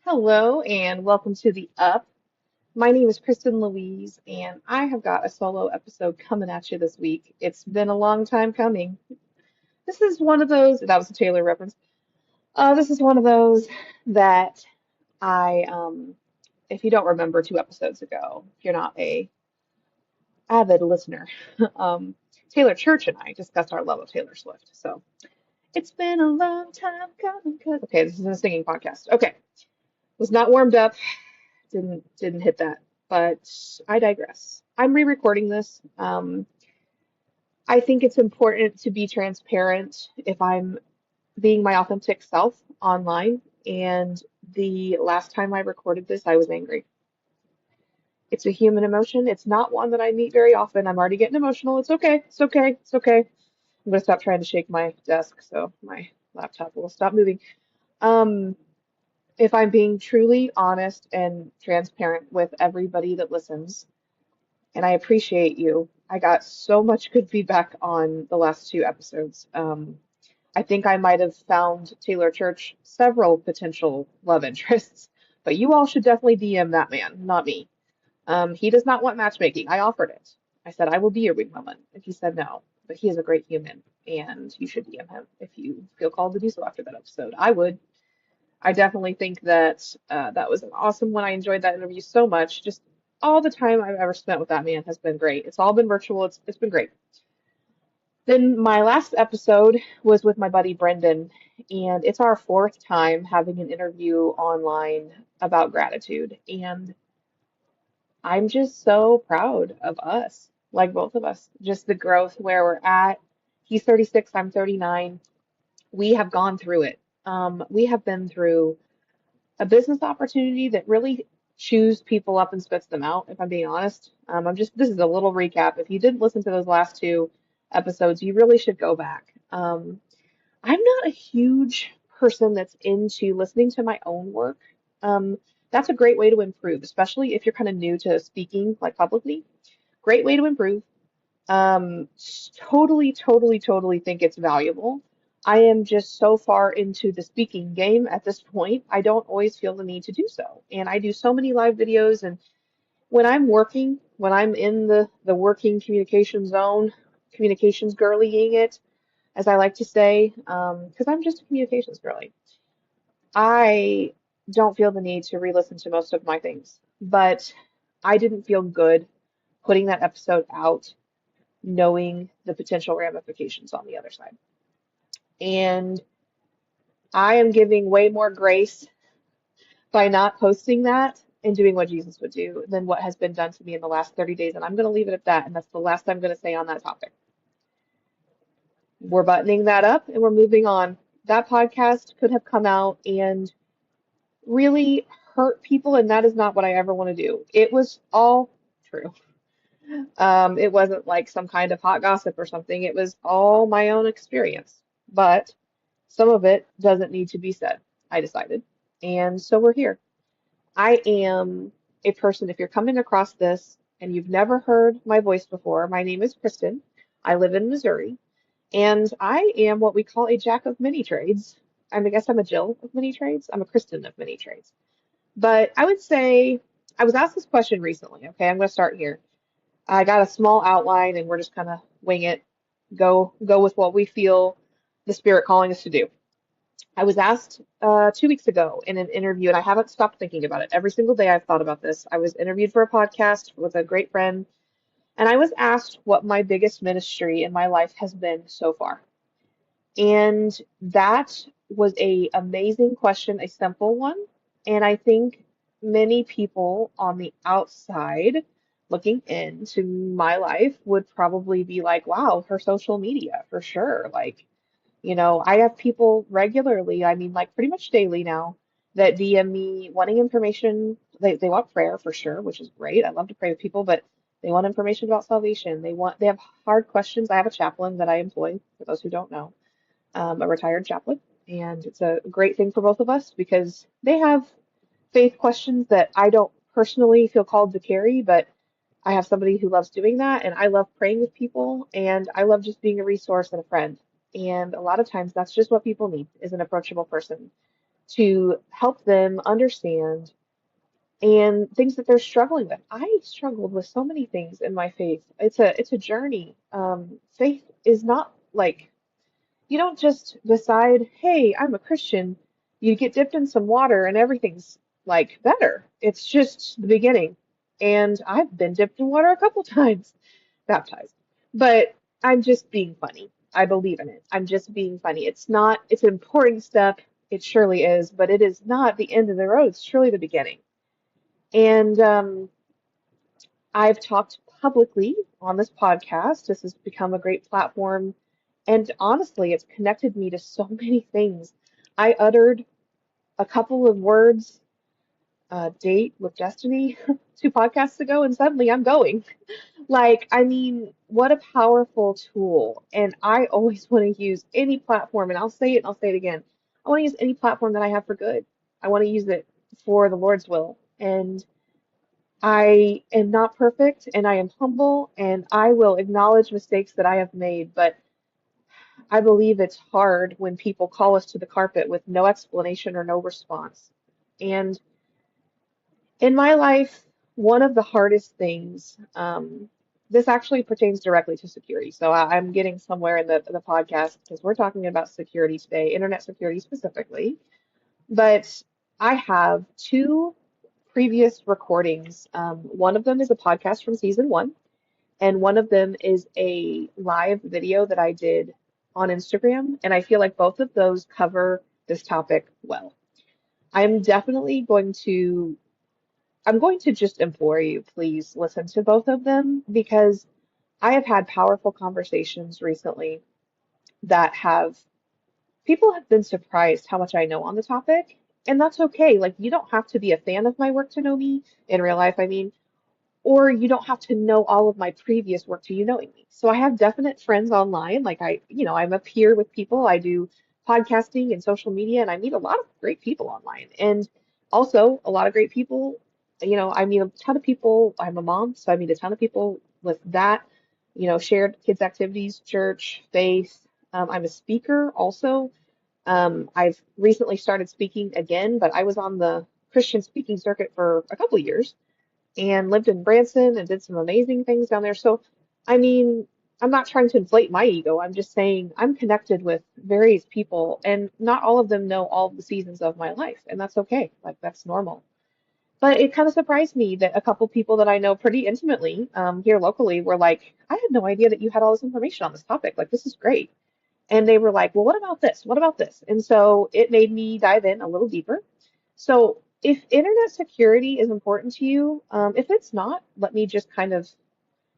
Hello and welcome to the Up. My name is Kristin Louise, and I have got a solo episode coming at you this week. It's been a long time coming. This is one of those, that was a Taylor reference. This is one of those that if you don't remember 2 episodes ago, if you're not a avid listener, um, Taylor Church and I discussed our love of Taylor Swift. So it's been a long time coming. Okay, this is a singing podcast. Okay, was not warmed up. Didn't hit that, but I digress. I'm re-recording this. I think it's important to be transparent if I'm being my authentic self online. And the last time I recorded this, I was angry. It's a human emotion. It's not one that I meet very often. I'm already getting emotional. It's okay. It's okay. It's okay. I'm gonna stop trying to shake my desk so my laptop will stop moving. Um, if I'm being truly honest and transparent with everybody that listens, and I appreciate you. I got so much good feedback on the last 2 episodes. I think I might have found Taylor Church several potential love interests, but you all should definitely DM that man, not me. He does not want matchmaking. I offered it. I said, I will be your wingwoman. And he said no, but he is a great human, and you should DM him if you feel called to do so after that episode. I would. I definitely think that that was an awesome one. I enjoyed that interview so much. Just all the time I've ever spent with that man has been great. It's all been virtual. It's been great. Then my last episode was with my buddy Brendan, and it's our fourth time having an interview online about gratitude. And I'm just so proud of us, like both of us, just the growth where we're at. He's 36, I'm 39. We have gone through it. We have been through a business opportunity that really chews people up and spits them out, if I'm being honest. This is a little recap. If you didn't listen to those last 2 episodes, you really should go back. I'm not a huge person that's into listening to my own work. That's a great way to improve, especially if you're kind of new to speaking like publicly. Great way to improve. Totally think it's valuable. I am just so far into the speaking game at this point, I don't always feel the need to do so. And I do so many live videos, and when I'm working, when I'm in the working communication zone, communications girlying it, as I like to say, because I'm just a communications girly, I don't feel the need to re-listen to most of my things. But I didn't feel good putting that episode out knowing the potential ramifications on the other side. And I am giving way more grace by not posting that and doing what Jesus would do than what has been done to me in the last 30 days. And I'm going to leave it at that. And that's the last I'm going to say on that topic. We're buttoning that up and we're moving on. That podcast could have come out and really hurt people, and that is not what I ever want to do. It was all true. It wasn't like some kind of hot gossip or something. It was all my own experience. But some of it doesn't need to be said, I decided. And so we're here. I am a person, if you're coming across this and you've never heard my voice before, my name is Kristen. I live in Missouri, and I am what we call a jack of many trades. I guess I'm a Jill of many trades. I'm a Kristen of many trades. But I would say I was asked this question recently. Okay, I'm going to start here. I got a small outline, and we're just kind of wing it, go with what we feel the Spirit calling us to do. I was asked 2 weeks ago in an interview, and I haven't stopped thinking about it. Every single day I've thought about this. I was interviewed for a podcast with a great friend, and I was asked what my biggest ministry in my life has been so far. And that was a amazing question, a simple one. And I think many people on the outside looking into my life would probably be like, wow, her social media for sure. Like, I have people regularly, I mean, like pretty much daily now, that DM me wanting information. They want prayer for sure, which is great. I love to pray with people, but they want information about salvation. They have hard questions. I have a chaplain that I employ, for those who don't know, a retired chaplain, and it's a great thing for both of us because they have faith questions that I don't personally feel called to carry, but I have somebody who loves doing that, and I love praying with people, and I love just being a resource and a friend. And a lot of times that's just what people need is an approachable person. to help them understand and things that they're struggling with. I struggled with so many things in my faith. It's a journey. Faith is not like you don't just decide, hey, I'm a Christian. You get dipped in some water and everything's like better. It's just the beginning. And I've been dipped in water a couple times, baptized. But I'm just being funny. I believe in it. I'm just being funny. It's not, it's an important step. It surely is, but it is not the end of the road. It's surely the beginning. And I've talked publicly on this podcast. This has become a great platform. And honestly, it's connected me to so many things. I uttered a couple of words, date with destiny, 2 podcasts ago, and suddenly I'm going. Like, I mean, what a powerful tool. And I always want to use any platform, and I'll say it and I'll say it again. I want to use any platform that I have for good. I want to use it for the Lord's will. And I am not perfect and I am humble and I will acknowledge mistakes that I have made, but I believe it's hard when people call us to the carpet with no explanation or no response. And in my life, one of the hardest things, this actually pertains directly to security. So I'm getting somewhere in the podcast because we're talking about security today, internet security specifically. But I have 2 previous recordings. One of them is a podcast from season 1, and one of them is a live video that I did on Instagram. And I feel like both of those cover this topic well. I'm definitely I'm going to just implore you, please listen to both of them because I have had powerful conversations recently that people have been surprised how much I know on the topic. And that's okay. Like, you don't have to be a fan of my work to know me in real life. I mean, or you don't have to know all of my previous work to you knowing me. So I have definite friends online. Like I'm a peer with people. I do podcasting and social media, and I meet a lot of great people online. And also a lot of great people, I meet a ton of people. I'm a mom, so I meet a ton of people with that, shared kids activities, church, faith. I'm a speaker also. I've recently started speaking again, but I was on the Christian speaking circuit for a couple of years and lived in Branson and did some amazing things down there. So, I mean, I'm not trying to inflate my ego. I'm just saying I'm connected with various people, and not all of them know all of the seasons of my life, and that's okay. Like, that's normal. But it kind of surprised me that a couple people that I know pretty intimately here locally were like, I had no idea that you had all this information on this topic. Like, this is great. And they were like, well, what about this? What about this? And so it made me dive in a little deeper. So if internet security is important to you, if it's not, let me just kind of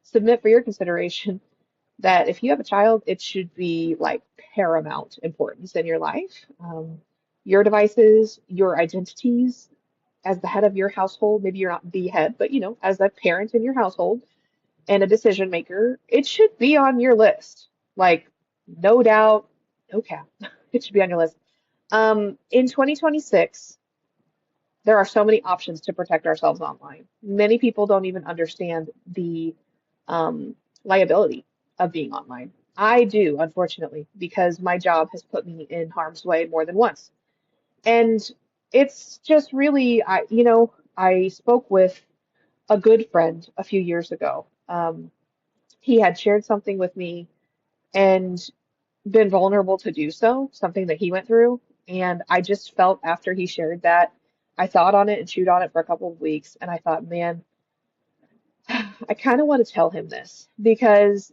submit for your consideration that if you have a child, it should be like paramount importance in your life. Your devices, your identities as the head of your household, maybe you're not the head, but as a parent in your household and a decision maker, it should be on your list. Like, no doubt, no cap. It should be on your list. In 2026, there are so many options to protect ourselves online. Many people don't even understand the liability of being online. I do, unfortunately, because my job has put me in harm's way more than once. And it's just really, I spoke with a good friend a few years ago. He had shared something with me and been vulnerable to do so, something that he went through. And I just felt after he shared that, I thought on it and chewed on it for a couple of weeks. And I thought, man, I kind of want to tell him this because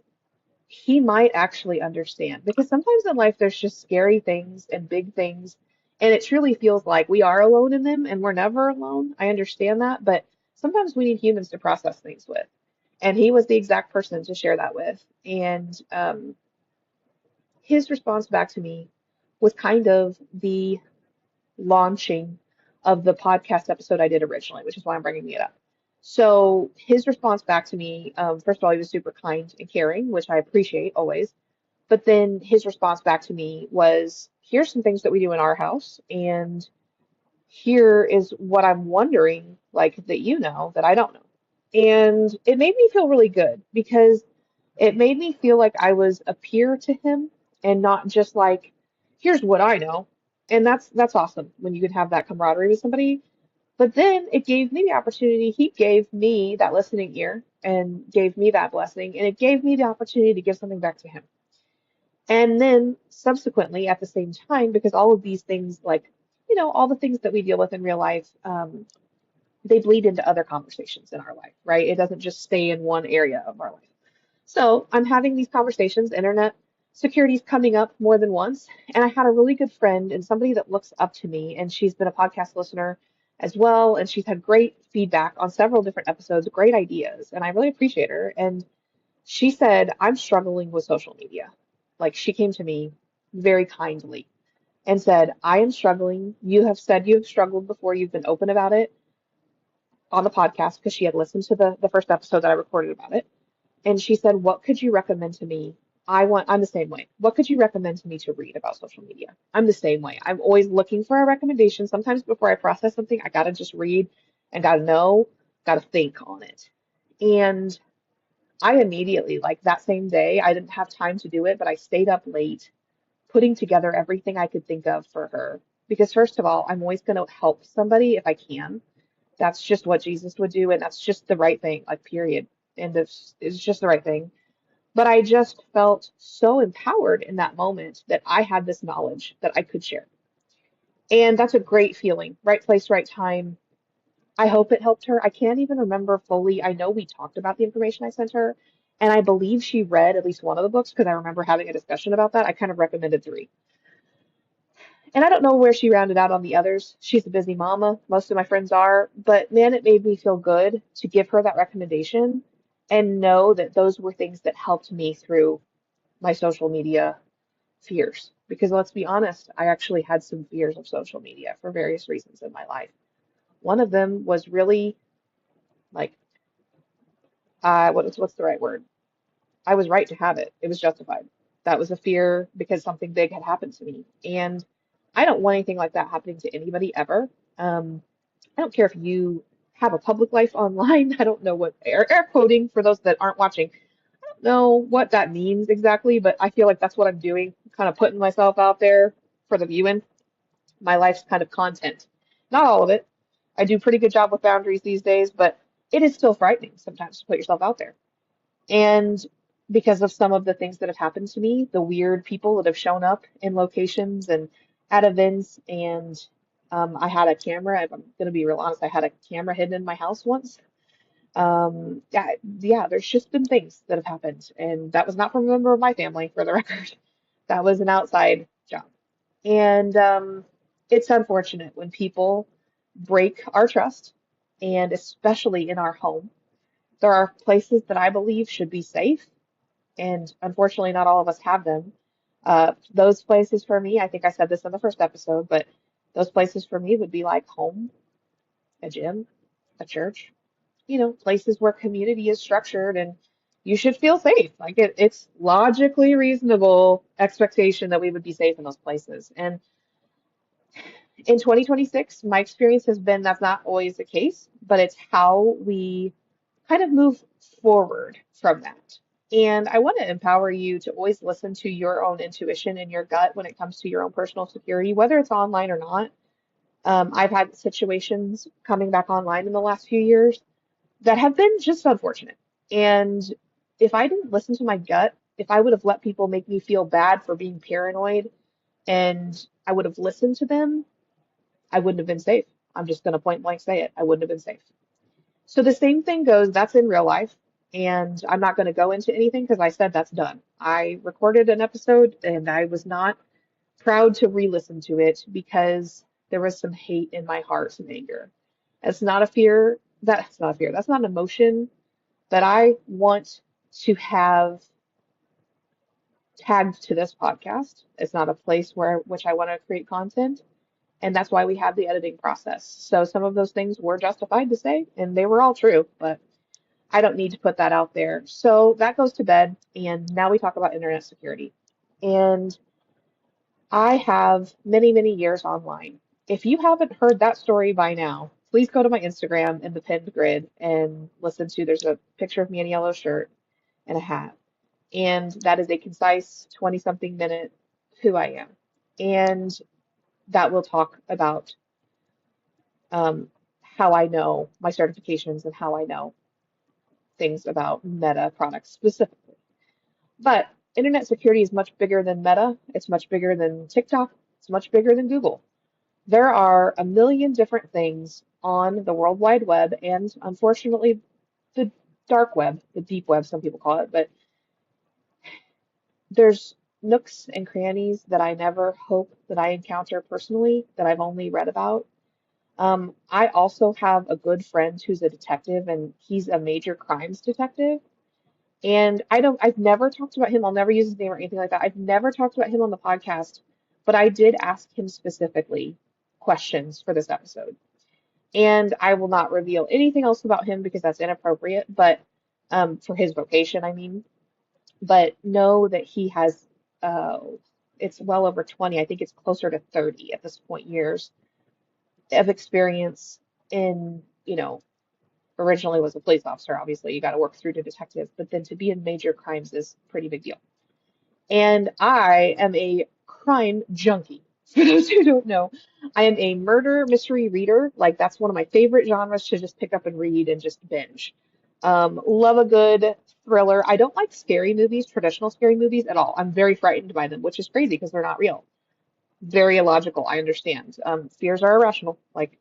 he might actually understand. Because sometimes in life, there's just scary things and big things. And it truly feels like we are alone in them and we're never alone. I understand that. But sometimes we need humans to process things with. And he was the exact person to share that with. And his response back to me was kind of the launching of the podcast episode I did originally, which is why I'm bringing it up. So his response back to me, first of all, he was super kind and caring, which I appreciate always. But then his response back to me was, here's some things that we do in our house, and here is what I'm wondering, like that that I don't know. And it made me feel really good because it made me feel like I was a peer to him and not just like, here's what I know. And that's awesome when you can have that camaraderie with somebody. But then it gave me the opportunity, he gave me that listening ear and gave me that blessing, and it gave me the opportunity to give something back to him. And then subsequently, at the same time, because all of these things, like, all the things that we deal with in real life, they bleed into other conversations in our life, right? It doesn't just stay in one area of our life. So I'm having these conversations, internet security is coming up more than once. And I had a really good friend and somebody that looks up to me, and she's been a podcast listener as well. And she's had great feedback on several different episodes, great ideas. And I really appreciate her. And she said, I'm struggling with social media. Like, she came to me very kindly and said, I am struggling. You have said you have struggled before. You've been open about it on the podcast because she had listened to the first episode that I recorded about it. And she said, what could you recommend to me? I'm the same way. What could you recommend to me to read about social media? I'm the same way. I'm always looking for a recommendation. Sometimes before I process something, I gotta just read and gotta know, gotta think on it. And I immediately, like that same day, I didn't have time to do it, but I stayed up late putting together everything I could think of for her. Because first of all, I'm always gonna help somebody if I can. That's just what Jesus would do, and that's just the right thing, like period. And it's just the right thing. But I just felt so empowered in that moment that I had this knowledge that I could share. And that's a great feeling. Right place, right time. I hope it helped her. I can't even remember fully. I know we talked about the information I sent her, and I believe she read at least one of the books because I remember having a discussion about that. I kind of recommended three. And I don't know where she rounded out on the others. She's a busy mama. Most of my friends are. But man, it made me feel good to give her that recommendation and know that those were things that helped me through my social media fears. Because let's be honest, I actually had some fears of social media for various reasons in my life. One of them was really like, what's the right word? I was right to have it. It was justified. That was a fear because something big had happened to me. And I don't want anything like that happening to anybody ever. I don't care if you have a public life online. I don't know what air quoting for those that aren't watching. I don't know what that means exactly, but I feel like that's what I'm doing, kind of putting myself out there for the viewing. My life's kind of content. Not all of it. I do a pretty good job with boundaries these days, but it is still frightening sometimes to put yourself out there. And because of some of the things that have happened to me, the weird people that have shown up in locations and at events, and I had a camera, if I'm going to be real honest, I had a camera hidden in my house once. Yeah, there's just been things that have happened, and that was not from a member of my family, for the record. That was an outside job. And it's unfortunate when people break our trust, and especially in our home. There are places that I believe should be safe, and unfortunately, not all of us have them. Those places for me, I think I said this in the first episode, but those places for me would be like home, a gym, a church, places where community is structured and you should feel safe. Like it's logically reasonable expectation that we would be safe in those places. And in 2026, my experience has been that's not always the case, but it's how we kind of move forward from that. And I want to empower you to always listen to your own intuition and your gut when it comes to your own personal security, whether it's online or not. I've had situations coming back online in the last few years that have been just unfortunate. And if I didn't listen to my gut, if I would have let people make me feel bad for being paranoid and I would have listened to them, I wouldn't have been safe. I'm just going to point blank say it. I wouldn't have been safe. So the same thing goes, that's in real life. And I'm not going to go into anything because I said that's done. I recorded an episode and I was not proud to re-listen to it because there was some hate in my heart, some anger. It's not a fear. That's not a fear. That's not an emotion that I want to have tagged to this podcast. It's not a place where which I want to create content. And that's why we have the editing process. So some of those things were justified to say, and they were all true, but I don't need to put that out there. So that goes to bed. And now we talk about internet security. And I have many, many years online. If you haven't heard that story by now, please go to my Instagram in the pinned grid and listen to, there's a picture of me in a yellow shirt and a hat. And that is a concise 20 something minute who I am. And that will talk about how I know my certifications and how I know things about Meta products specifically. But internet security is much bigger than Meta. It's much bigger than TikTok. It's much bigger than Google. There are a million different things on the World Wide Web and unfortunately the dark web, the deep web, some people call it, but there's nooks and crannies that I never hope that I encounter personally that I've only read about. I also have a good friend who's a detective and he's a major crimes detective. And I've never talked about him. I'll never use his name or anything like that. I've never talked about him on the podcast, but I did ask him specifically questions for this episode. And I will not reveal anything else about him because that's inappropriate, but for his vocation, I mean. But know that he has, uh, it's well over 20, I think it's closer to 30 at this point, years of experience in, originally was a police officer, obviously, you got to work through to detective, but then to be in major crimes is a pretty big deal. And I am a crime junkie. For those who don't know, I am a murder mystery reader. Like, that's one of my favorite genres to just pick up and read and just binge. Love a good thriller. I don't like scary movies, traditional scary movies at all. I'm very frightened by them, which is crazy because they're not real. Very illogical, I understand. Fears are irrational. Like,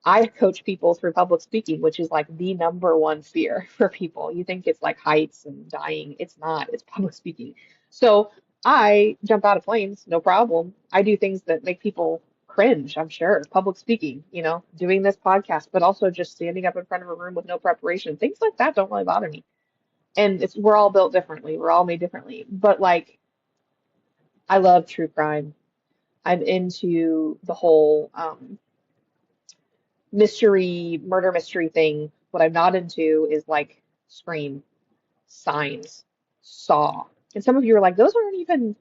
I coach people through public speaking, which is like the number one fear for people. You think it's like heights and dying. It's not, it's public speaking. So I jump out of planes, no problem. I do things that make people cringe, I'm sure. Public speaking, doing this podcast, but also just standing up in front of a room with no preparation. Things like that don't really bother me. And we're all built differently. We're all made differently. But like, I love true crime. I'm into the whole murder mystery thing. What I'm not into is like Scream, Signs, Saw. And some of you are like, those aren't even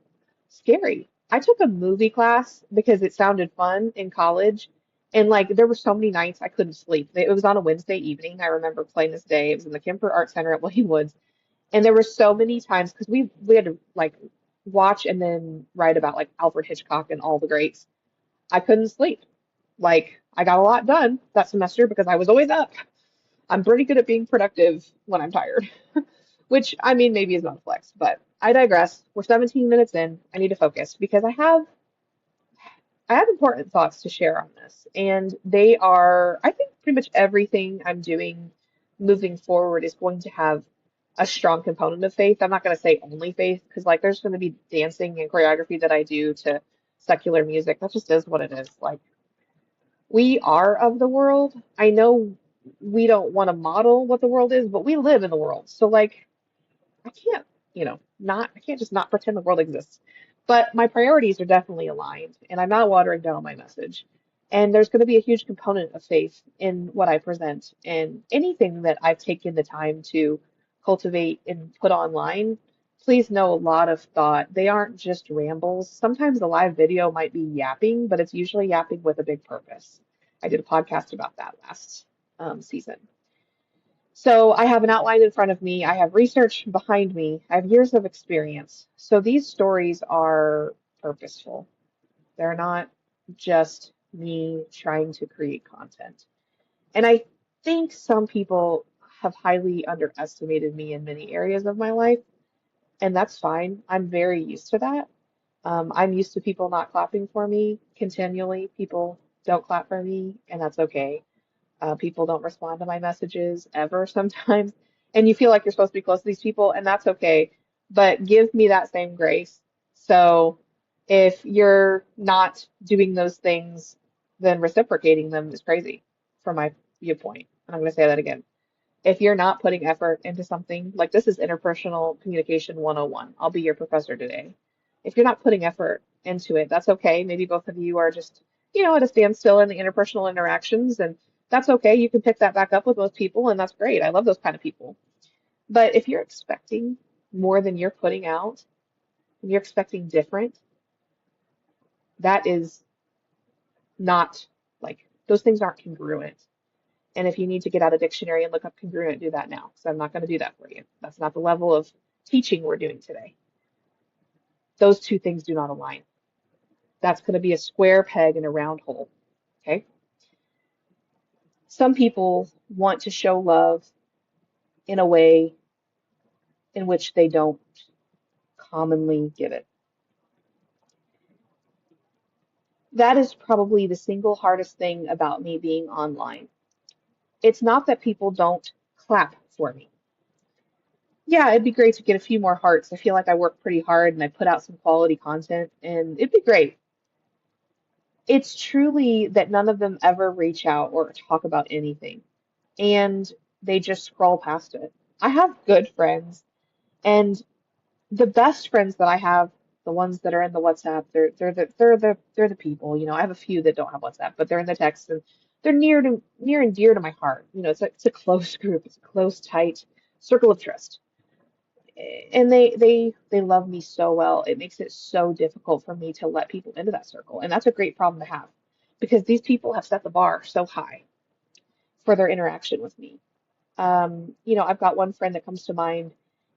scary. I took a movie class because it sounded fun in college. And like there were so many nights I couldn't sleep. It was on a Wednesday evening. I remember playing this day. It was in the Kemper Art Center at William Woods. And there were so many times because we had to like watch and then write about like Alfred Hitchcock and all the greats. I couldn't sleep. Like, I got a lot done that semester because I was always up. I'm pretty good at being productive when I'm tired, which I mean, maybe is not a flex, but I digress. We're 17 minutes in. I need to focus because I have important thoughts to share on this, and they are, I think, pretty much everything I'm doing moving forward is going to have a strong component of faith. I'm not going to say only faith because, like, there's going to be dancing and choreography that I do to secular music. That just is what it is. Like, we are of the world. I know we don't want to model what the world is, but we live in the world. So like I can't, I can't just not pretend the world exists. But my priorities are definitely aligned, and I'm not watering down my message. And there's going to be a huge component of faith in what I present, and anything that I've taken the time to cultivate and put online. Please know a lot of thought. They aren't just rambles. Sometimes the live video might be yapping, but it's usually yapping with a big purpose. I did a podcast about that last season. So I have an outline in front of me. I have research behind me. I have years of experience. So these stories are purposeful. They're not just me trying to create content. And I think some people have highly underestimated me in many areas of my life, and that's fine. I'm very used to that. I'm used to people not clapping for me continually. People don't clap for me, and that's okay. People don't respond to my messages ever sometimes. And you feel like you're supposed to be close to these people, and that's okay. But give me that same grace. So if you're not doing those things, then reciprocating them is crazy from my viewpoint. And I'm going to say that again. If you're not putting effort into something, like this is interpersonal communication 101. I'll be your professor today. If you're not putting effort into it, that's okay. Maybe both of you are just, at a standstill in the interpersonal interactions, and that's okay. You can pick that back up with those people, and that's great. I love those kind of people. But if you're expecting more than you're putting out, and you're expecting different, that is not like those things aren't congruent. And if you need to get out a dictionary and look up congruent, do that now, because I'm not going to do that for you. That's not the level of teaching we're doing today. Those two things do not align. That's going to be a square peg in a round hole. Okay. Some people want to show love in a way in which they don't commonly give it. That is probably the single hardest thing about me being online. It's not that people don't clap for me. Yeah, it'd be great to get a few more hearts. I feel like I work pretty hard and I put out some quality content, and it'd be great. It's truly that none of them ever reach out or talk about anything, and they just scroll past it. I have good friends, and the best friends that I have, the ones that are in the WhatsApp, they're the people. I have a few that don't have WhatsApp, but they're in the text, and they're near and dear to my heart. It's a close group. It's a close, tight circle of trust. And they love me so well. It makes it so difficult for me to let people into that circle. And that's a great problem to have because these people have set the bar so high for their interaction with me. I've got one friend that comes to mind,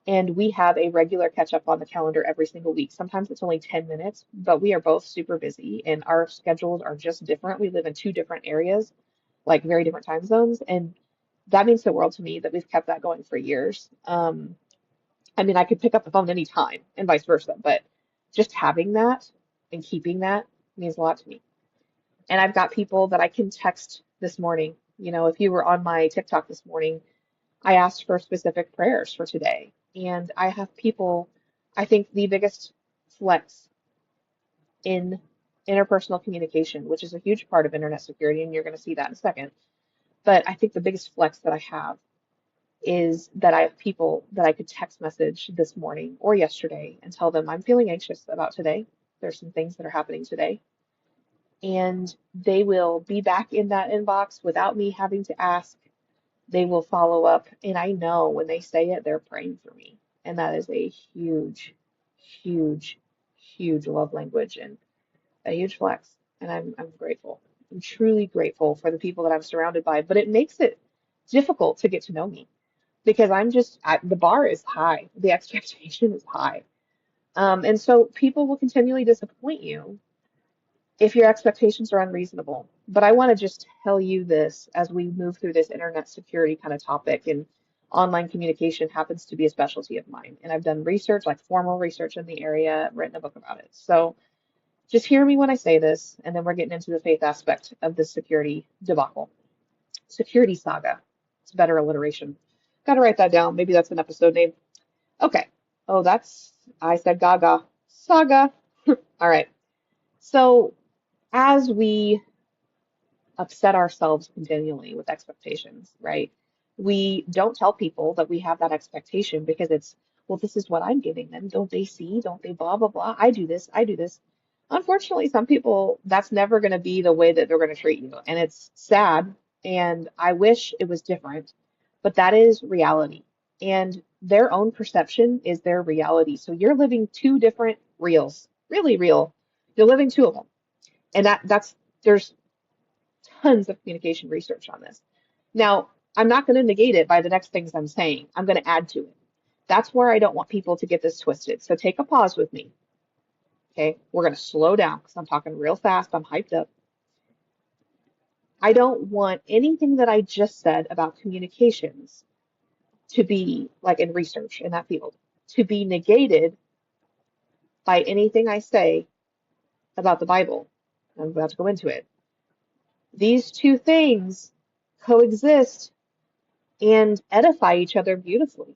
and we have a regular catch up on the calendar every single week. Sometimes it's only 10 minutes, but we are both super busy and our schedules are just different. We live in two different areas, like very different time zones, and that means the world to me that we've kept that going for years. I mean, I could pick up the phone anytime and vice versa, but just having that and keeping that means a lot to me. And I've got people that I can text this morning. If you were on my TikTok this morning, I asked for specific prayers for today. And I have people, I think the biggest flex in interpersonal communication, which is a huge part of internet security, and you're going to see that in a second. But I think the biggest flex that I have is that I have people that I could text message this morning or yesterday and tell them I'm feeling anxious about today. There's some things that are happening today. And they will be back in that inbox without me having to ask. They will follow up. And I know when they say it, they're praying for me. And that is a huge, huge, huge love language and a huge flex. And I'm grateful. I'm truly grateful for the people that I'm surrounded by. But it makes it difficult to get to know me because the bar is high, the expectation is high. And so people will continually disappoint you if your expectations are unreasonable. But I want to just tell you this as we move through this internet security kind of topic, and online communication happens to be a specialty of mine. And I've done research, like formal research in the area, written a book about it. So just hear me when I say this, and then we're getting into the faith aspect of the security debacle. Security saga. It's better alliteration. Got to write that down. Maybe that's an episode name. Okay. Oh, I said Gaga. Saga. All right. So as we upset ourselves continually with expectations, right? We don't tell people that we have that expectation because well, this is what I'm giving them. Don't they see? Don't they blah, blah, blah? I do this. I do this. Unfortunately, some people, that's never going to be the way that they're going to treat you. And it's sad. And I wish it was different, but that is reality. And their own perception is their reality. So you're living two different reals, really real. You're living two of them. And there's tons of communication research on this. Now, I'm not going to negate it by the next things I'm saying. I'm going to add to it. That's where I don't want people to get this twisted. So take a pause with me. Okay, we're going to slow down because I'm talking real fast. I'm hyped up. I don't want anything that I just said about communications to be, like in research in that field, to be negated by anything I say about the Bible. I'm about to go into it. These two things coexist and edify each other beautifully.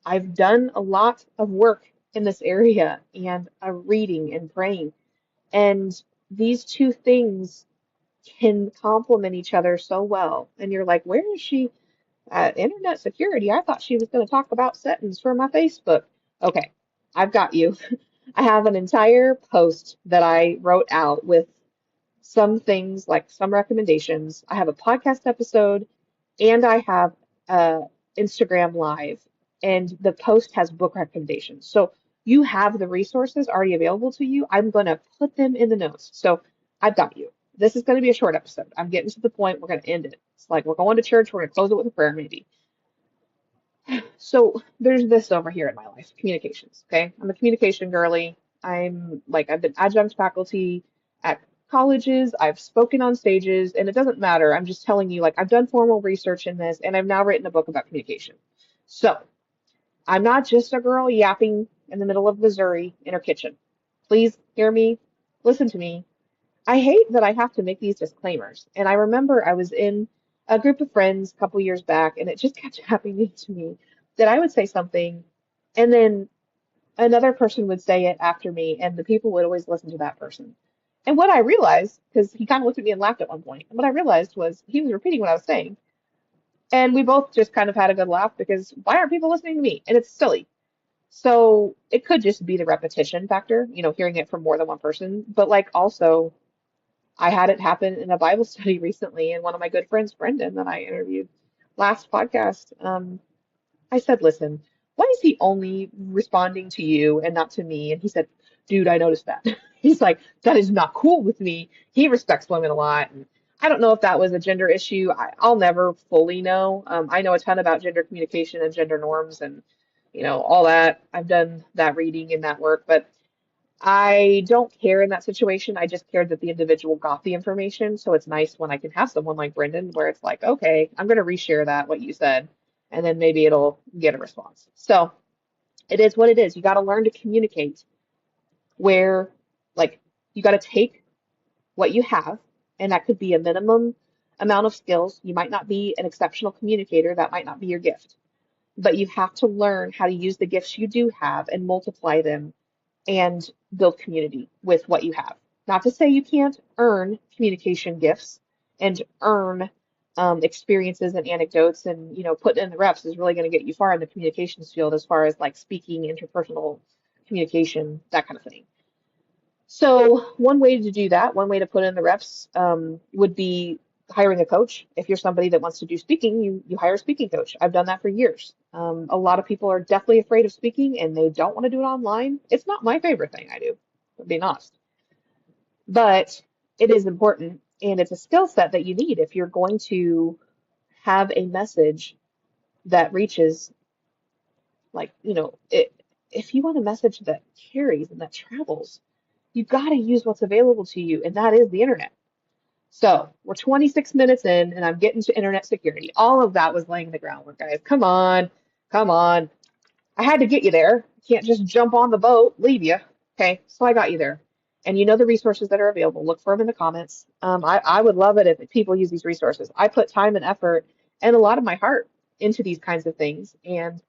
I've done a lot of work in this area and reading and praying, and these two things can complement each other so well. And you're like, where is she at internet security? I thought she was going to talk about settings for my Facebook. Okay, I've got you. I have an entire post that I wrote out with some things like some recommendations. I have a podcast episode and I have Instagram live, and the post has book recommendations. So you have the resources already available to you. I'm going to put them in the notes. So I've got you. This is going to be a short episode. I'm getting to the point. We're going to end it. It's like we're going to church. We're going to close it with a prayer, maybe. So there's this over here in my life, communications. Okay. I'm a communication girly. I've been adjunct faculty at colleges, I've spoken on stages, and it doesn't matter. I'm just telling you, like, I've done formal research in this, and I've now written a book about communication. So I'm not just a girl yapping in the middle of Missouri in her kitchen. Please hear me, listen to me. I hate that I have to make these disclaimers. And I remember I was in a group of friends a couple years back, and it just kept happening to me that I would say something, and then another person would say it after me, and the people would always listen to that person. And what I realized, because he kind of looked at me and laughed at one point, and what I realized was he was repeating what I was saying. And we both just kind of had a good laugh because why aren't people listening to me? And it's silly. So it could just be the repetition factor, hearing it from more than one person. But like also, I had it happen in a Bible study recently, and one of my good friends, Brendan, that I interviewed last podcast, I said, listen, why is he only responding to you and not to me? And he said, dude, I noticed that. He's like, that is not cool with me. He respects women a lot. And I don't know if that was a gender issue. I'll never fully know. I know a ton about gender communication and gender norms and, all that. I've done that reading and that work, but I don't care in that situation. I just care that the individual got the information. So it's nice when I can have someone like Brendan where it's like, okay, I'm going to reshare that, what you said, and then maybe it'll get a response. So it is what it is. You got to learn to communicate where, like, you got to take what you have, and that could be a minimum amount of skills. You might not be an exceptional communicator. That might not be your gift, but you have to learn how to use the gifts you do have and multiply them and build community with what you have. Not to say you can't earn communication gifts and earn experiences and anecdotes, and putting in the reps is really going to get you far in the communications field as far as like speaking, interpersonal communication, that kind of thing. So one way to do that, one way to put in the reps would be hiring a coach. If you're somebody that wants to do speaking, you hire a speaking coach. I've done that for years. A lot of people are definitely afraid of speaking and they don't want to do it online. It's not my favorite thing I do, to be honest, but it is important and it's a skill set that you need if you're going to have a message that reaches, like, if you want a message that carries and that travels, you got to use what's available to you, and that is the internet. So we're 26 minutes in, and I'm getting to internet security. All of that was laying the groundwork, guys. Come on, come on. I had to get you there. Can't just jump on the boat, leave you. Okay, so I got you there. And you know the resources that are available. Look for them in the comments. I would love it if people use these resources. I put time and effort and a lot of my heart into these kinds of things, and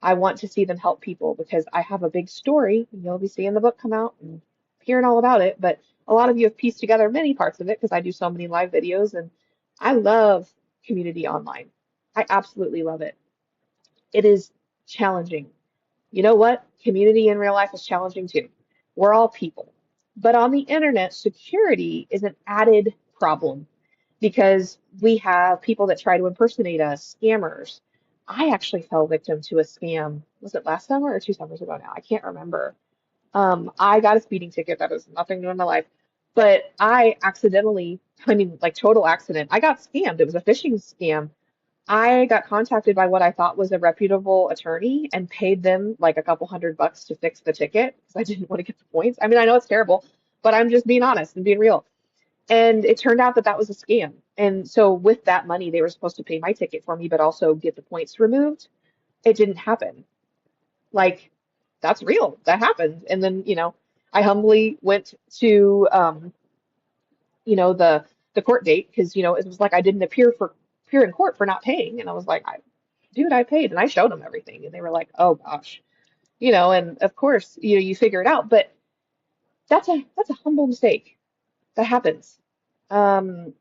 I want to see them help people because I have a big story. You'll be seeing the book come out and hearing all about it. But a lot of you have pieced together many parts of it because I do so many live videos and I love community online. I absolutely love it. It is challenging. You know what? Community in real life is challenging too. We're all people. But on the internet, security is an added problem because we have people that try to impersonate us, scammers. I actually fell victim to a scam. Was it last summer or 2 summers ago now? I can't remember. I got a speeding ticket. That was nothing new in my life. But I accidentally, I mean, like total accident, I got scammed. It was a phishing scam. I got contacted by what I thought was a reputable attorney and paid them like a couple $100 to fix the ticket because I didn't want to get the points. I mean, I know it's terrible, but I'm just being honest and being real. And it turned out that that was a scam. And so with that money, they were supposed to pay my ticket for me, but also get the points removed. It didn't happen. Like, that's real. That happened. And then, I humbly went to, the court date because, it was like I didn't appear in court for not paying. And I was like, dude, I paid. And I showed them everything. And they were like, oh gosh, and of course, you figure it out. But that's a humble mistake that happens. Um,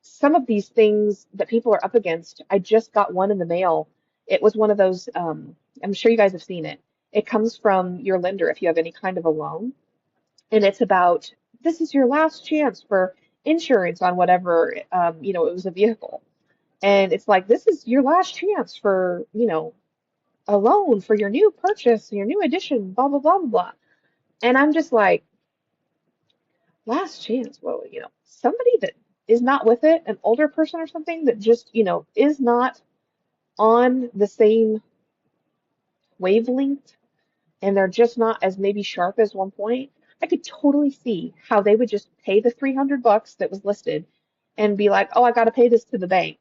some of these things that people are up against, I just got one in the mail. It was one of those, I'm sure you guys have seen it. It comes from your lender if you have any kind of a loan, and it's about this is your last chance for insurance on whatever, it was a vehicle. And it's like, this is your last chance for, a loan for your new purchase, your new addition, blah, blah, blah, blah, blah. And I'm just like, last chance. Well, somebody that is not with it, an older person or something that just, is not on the same wavelength and they're just not as maybe sharp as one point. I could totally see how they would just pay the $300 that was listed and be like, oh, I got to pay this to the bank.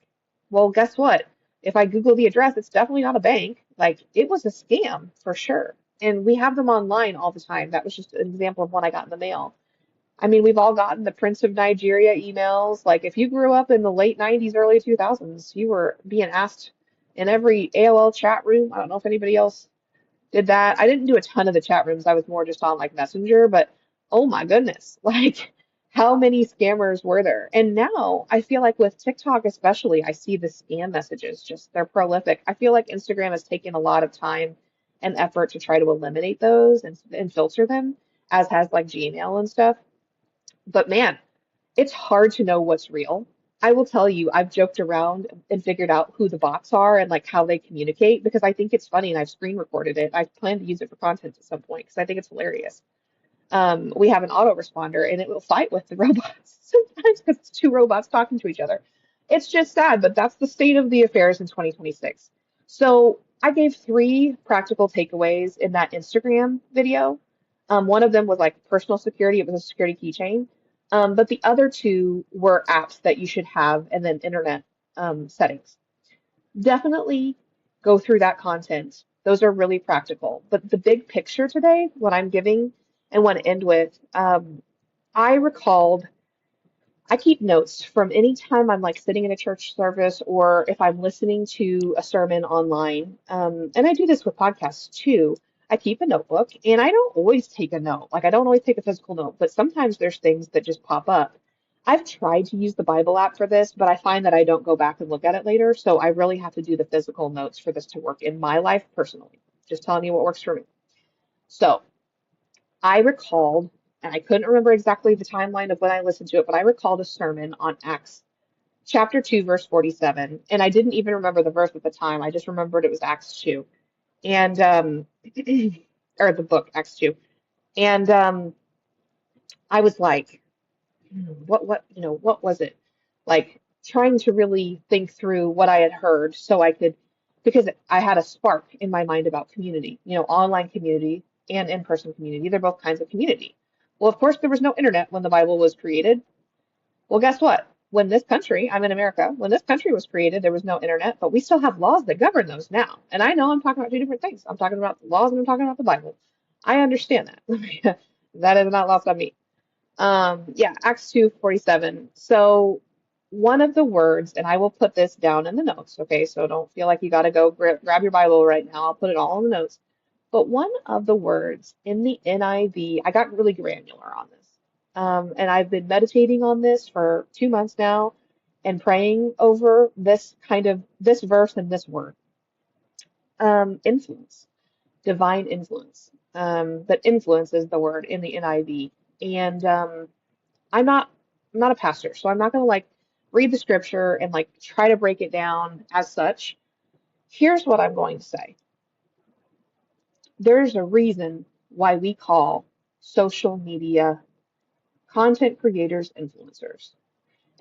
Well, guess what? If I Google the address, it's definitely not a bank. Like it was a scam for sure. And we have them online all the time. That was just an example of one I got in the mail. I mean, we've all gotten the Prince of Nigeria emails. Like if you grew up in the late 90s, early 2000s, you were being asked in every AOL chat room. I don't know if anybody else did that. I didn't do a ton of the chat rooms. I was more just on like Messenger, but oh my goodness, like how many scammers were there? And now I feel like with TikTok especially, I see the scam messages just they're prolific. I feel like Instagram has taken a lot of time and effort to try to eliminate those and filter them, as has like Gmail and stuff. But man, it's hard to know what's real. I will tell you, I've joked around and figured out who the bots are and like how they communicate because I think it's funny and I've screen recorded it. I plan to use it for content at some point because I think it's hilarious. We have an autoresponder and it will fight with the robots sometimes because it's two robots talking to each other. It's just sad, but that's the state of the affairs in 2026. So I gave three practical takeaways in that Instagram video. One of them was like personal security. It was a security keychain. But the other two were apps that you should have and then internet settings. Definitely go through that content. Those are really practical. But the big picture today, what I'm giving and want to end with, I recalled, I keep notes from any time I'm like sitting in a church service or if I'm listening to a sermon online. And I do this with podcasts too. I keep a notebook and I don't always take a note. Like I don't always take a physical note, but sometimes there's things that just pop up. I've tried to use the Bible app for this, but I find that I don't go back and look at it later. So I really have to do the physical notes for this to work in my life personally. Just telling you what works for me. So I recalled, and I couldn't remember exactly the timeline of when I listened to it, but I recalled a sermon on Acts chapter 2, verse 47. And I didn't even remember the verse at the time. I just remembered it was Acts 2. And, or the book, Acts 2. And I was like, what was it? Like trying to really think through what I had heard so I could, because I had a spark in my mind about community, online community and in-person community. They're both kinds of community. Well, of course, there was no internet when the Bible was created. Well, guess what? When this country, I'm in America, when this country was created, there was no internet, but we still have laws that govern those now. And I know I'm talking about two different things. I'm talking about the laws and I'm talking about the Bible. I understand that. That is not lost on me. Yeah, Acts 2:47. So one of the words, and I will put this down in the notes, okay? So don't feel like you got to go grab your Bible right now. I'll put it all in the notes. But one of the words in the NIV, I got really granular on this. And I've been meditating on this for 2 months now and praying over this verse and this word. Influence, divine influence. But influence is the word in the NIV. And I'm not I'm not a pastor, so I'm not gonna like read the scripture and like try to break it down as such. Here's what I'm going to say. There's a reason why we call social media content creators influencers.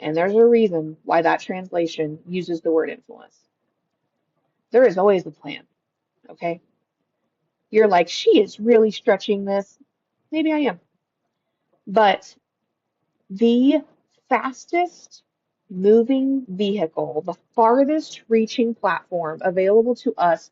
And there's a reason why that translation uses the word influence. There is always a plan, okay? You're like, she is really stretching this. Maybe I am. But the fastest moving vehicle, the farthest reaching platform available to us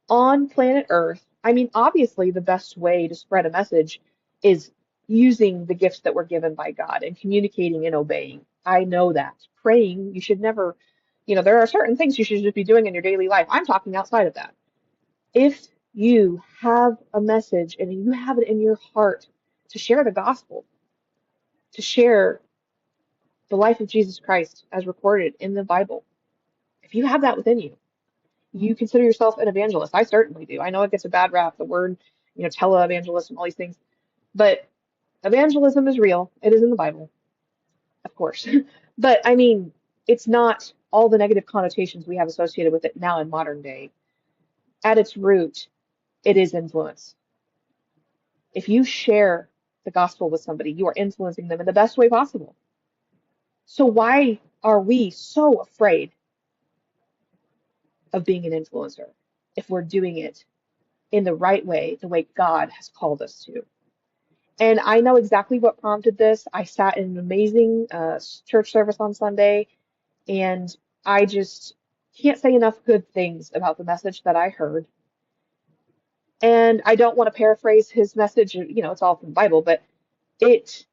on planet Earth. I mean, obviously, the best way to spread a message is using the gifts that were given by God and communicating and obeying. I know that. Praying, you should never, there are certain things you should just be doing in your daily life. I'm talking outside of that. If you have a message and you have it in your heart to share the gospel, to share the life of Jesus Christ as recorded in the Bible. If you have that within you, you consider yourself an evangelist. I certainly do. I know it gets a bad rap, the word, televangelist and all these things, but evangelism is real. It is in the Bible, of course. But I mean, it's not all the negative connotations we have associated with it now in modern day. At its root, it is influence. If you share the gospel with somebody, you are influencing them in the best way possible. So why are we so afraid of being an influencer if we're doing it in the right way, the way God has called us to? And I know exactly what prompted this. I sat in an amazing church service on Sunday, and I just can't say enough good things about the message that I heard. And I don't want to paraphrase his message, it's all from the Bible, but it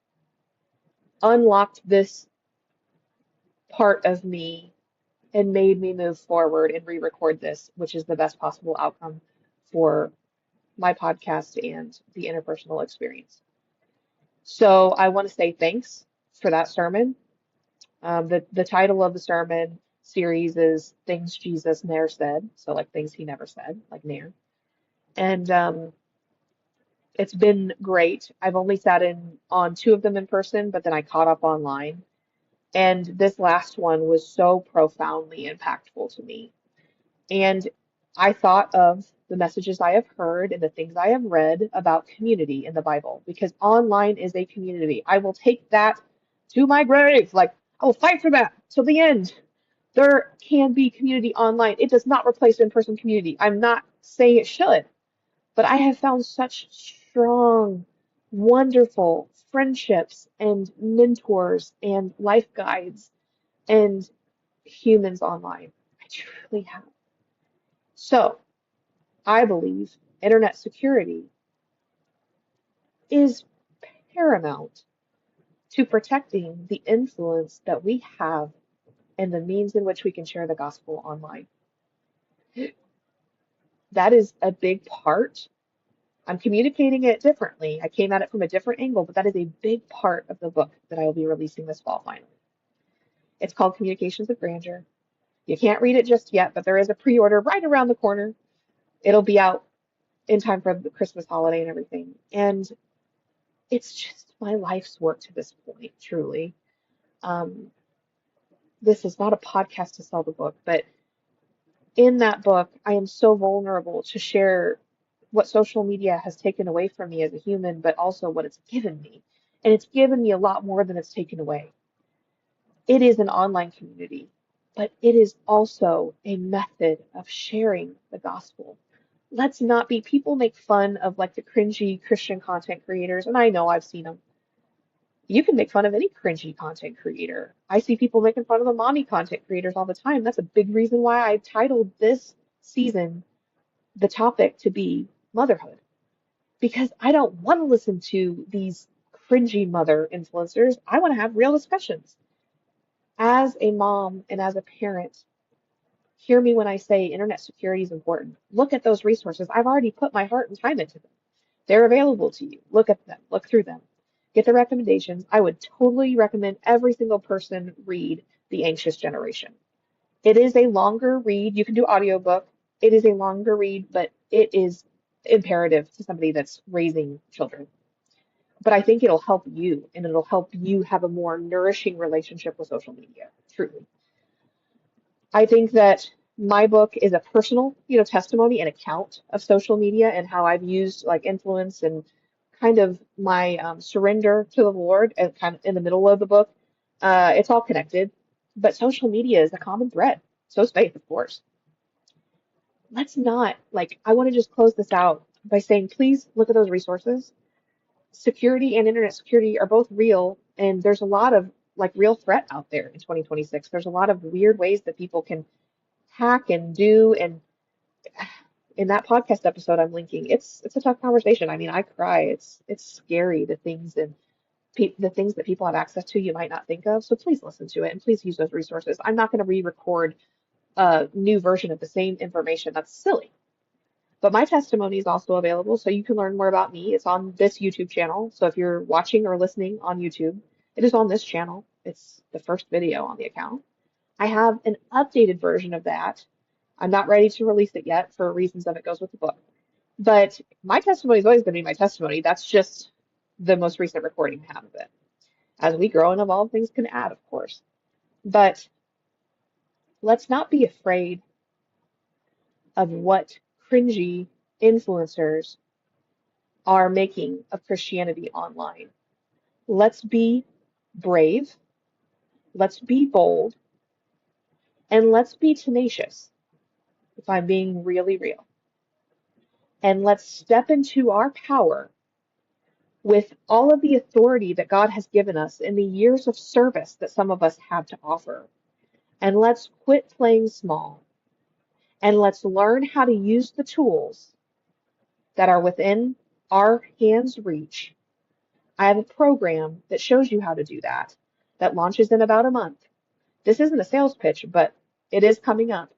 unlocked this part of me and made me move forward and re-record this, which is the best possible outcome for my podcast and the interpersonal experience. So I want to say thanks for that sermon. The title of the sermon series is Things Jesus Ne'er Said, so like things he never said, like ne'er. And it's been great. I've only sat in on two of them in person, but then I caught up online. And this last one was so profoundly impactful to me. And I thought of the messages I have heard and the things I have read about community in the Bible, because online is a community. I will take that to my grave. Like, I will fight for that till the end. There can be community online. It does not replace in-person community. I'm not saying it should, but I have found such strong, wonderful friendships and mentors and life guides and humans online. I truly have. So, I believe internet security is paramount to protecting the influence that we have and the means in which we can share the gospel online. That is a big part. I'm communicating it differently. I came at it from a different angle, but that is a big part of the book that I will be releasing this fall finally. It's called Communications of Grandeur. You can't read it just yet, but there is a pre-order right around the corner. It'll be out in time for the Christmas holiday and everything. And it's just my life's work to this point, truly. Um, this is not a podcast to sell the book, but in that book, I am so vulnerable to share what social media has taken away from me as a human, but also what it's given me. And it's given me a lot more than it's taken away. It is an online community, but it is also a method of sharing the gospel. Let's not be, people make fun of like the cringy Christian content creators, and I know I've seen them. You can make fun of any cringy content creator. I see people making fun of the mommy content creators all the time. That's a big reason why I titled this season the topic to be motherhood. Because I don't want to listen to these cringy mother influencers. I want to have real discussions. As a mom and as a parent, hear me when I say internet security is important. Look at those resources. I've already put my heart and time into them. They're available to you. Look at them, look through them, get the recommendations. I would totally recommend every single person read The Anxious Generation. It is a longer read. You can do audiobook. It is a longer read, but it is imperative to somebody that's raising children. But I think it'll help you, and it'll help you have a more nourishing relationship with social media, truly. I think that my book is a personal, testimony and account of social media and how I've used like influence and kind of my surrender to the Lord and kind of in the middle of the book. It's all connected, but social media is a common thread. So is faith, of course. Let's not, like, I want to just close this out by saying, please look at those resources. Security and internet security are both real, and there's a lot of like real threat out there in 2026. There's a lot of weird ways that people can hack and do, and in that podcast episode I'm linking, it's a tough conversation. I mean, I cry. It's scary, the things and the things that people have access to you might not think of. So please listen to it and please use those resources. I'm not going to re-record a new version of the same information. That's silly. But my testimony is also available, so you can learn more about me. It's on this YouTube channel. So if you're watching or listening on YouTube, it is on this channel. It's the first video on the account. I have an updated version of that. I'm not ready to release it yet for reasons of it goes with the book. But my testimony is always going to be my testimony. That's just the most recent recording I have of it. As we grow and evolve, things can add, of course. But let's not be afraid of what cringy influencers are making of Christianity online. Let's be brave, let's be bold, and let's be tenacious, if I'm being really real. And let's step into our power with all of the authority that God has given us in the years of service that some of us have to offer. And let's quit playing small and let's learn how to use the tools that are within our hands' reach. I have a program that shows you how to do that, that launches in about a month. This isn't a sales pitch, but it is coming up.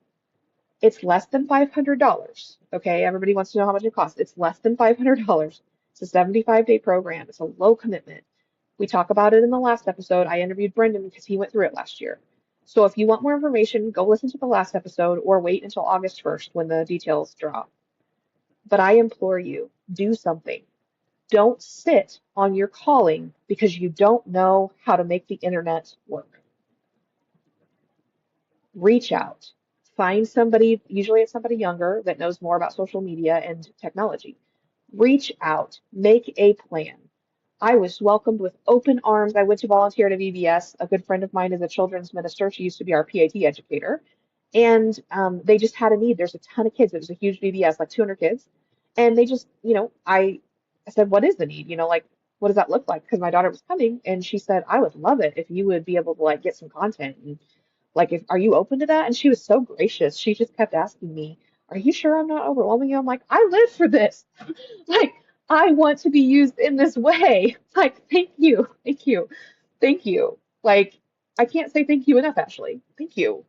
It's less than $500. Okay, everybody wants to know how much it costs. It's less than $500. It's a 75-day program. It's a low commitment. We talk about it in the last episode. I interviewed Brendan because he went through it last year. So if you want more information, go listen to the last episode or wait until August 1st when the details drop. But I implore you, do something. Don't sit on your calling because you don't know how to make the internet work. Reach out. Find somebody, usually it's somebody younger that knows more about social media and technology. Reach out. Make a plan. I was welcomed with open arms. I went to volunteer at a VBS. A good friend of mine is a children's minister. She used to be our PAT educator. And they just had a need. There's a ton of kids. It was a huge VBS, like 200 kids. And they just, I said, what is the need? Like, what does that look like? Because my daughter was coming and she said, I would love it if you would be able to like get some content and like, are you open to that? And she was so gracious. She just kept asking me, are you sure I'm not overwhelming you? I'm like, I live for this. Like, I want to be used in this way. Like, thank you. Thank you. Thank you. Like, I can't say thank you enough, Ashley. Thank you.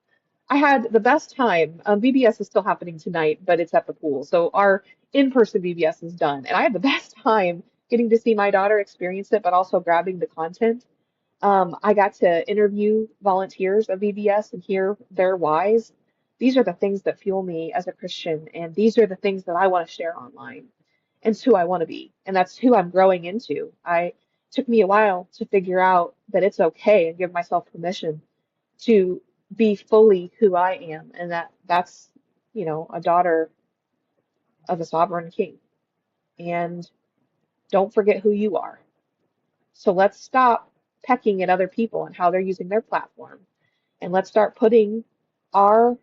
I had the best time. VBS is still happening tonight, but it's at the pool. So our in-person VBS is done. And I had the best time getting to see my daughter experience it, but also grabbing the content. I got to interview volunteers of VBS and hear their whys. These are the things that fuel me as a Christian, and these are the things that I want to share online. And it's who I want to be, and that's who I'm growing into. It took me a while to figure out that it's okay and give myself permission to be fully who I am, and that's, a daughter of a sovereign king. And don't forget who you are. So let's stop pecking at other people and how they're using their platform. And let's start putting our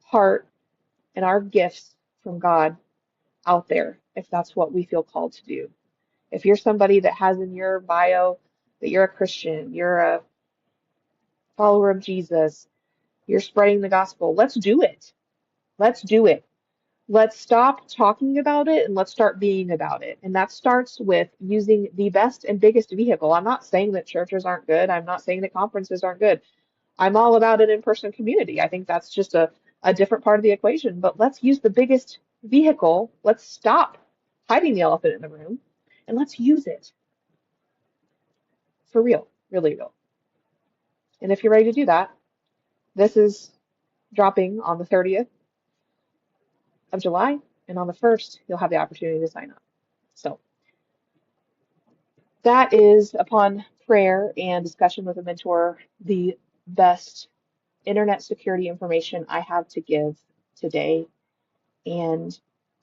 heart and our gifts from God out there if that's what we feel called to do. If you're somebody that has in your bio that you're a Christian, you're a follower of Jesus, you're spreading the gospel, let's do it. Let's do it. Let's stop talking about it and let's start being about it. And that starts with using the best and biggest vehicle. I'm not saying that churches aren't good. I'm not saying that conferences aren't good. I'm all about an in-person community. I think that's just a different part of the equation. But let's use the biggest vehicle. Let's stop hiding the elephant in the room and let's use it for real, really real. And if you're ready to do that, this is dropping on the 30th of July. And on the 1st, you'll have the opportunity to sign up. So that is, upon prayer and discussion with a mentor, the best internet security information I have to give today. And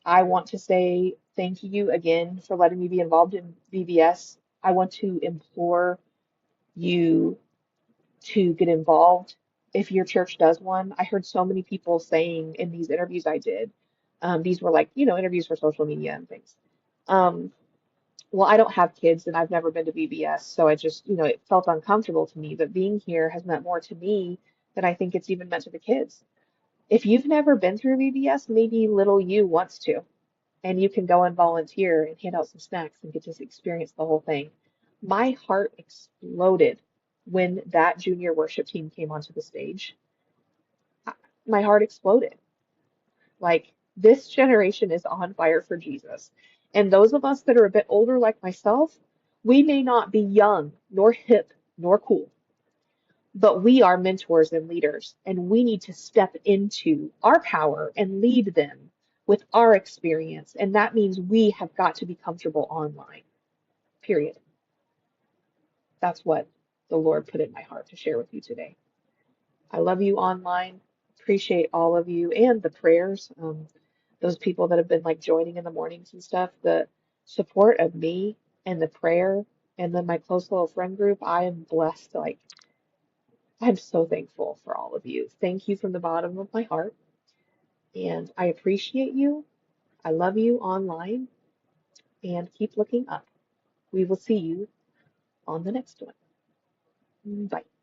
I want to say thank you again for letting me be involved in VBS. I want to implore you to get involved if your church does one. I heard so many people saying in these interviews I did, these were like, interviews for social media and things. Um, well, I don't have kids and I've never been to VBS, so I just, it felt uncomfortable to me. But being here has meant more to me than I think it's even meant to the kids. If you've never been through VBS, maybe little you wants to, and you can go and volunteer and hand out some snacks and get to experience the whole thing. My heart exploded when that junior worship team came onto the stage. My heart exploded. Like, this generation is on fire for Jesus. And those of us that are a bit older, like myself, we may not be young, nor hip, nor cool, but we are mentors and leaders, and we need to step into our power and lead them with our experience. And that means we have got to be comfortable online, period. That's what the Lord put in my heart to share with you today. I love you online. Appreciate all of you and the prayers. Those people that have been like joining in the mornings and stuff, the support of me and the prayer, and then my close little friend group. I am blessed. Like, I'm so thankful for all of you. Thank you from the bottom of my heart. And I appreciate you. I love you online. and keep looking up. We will see you on the next one. Bye.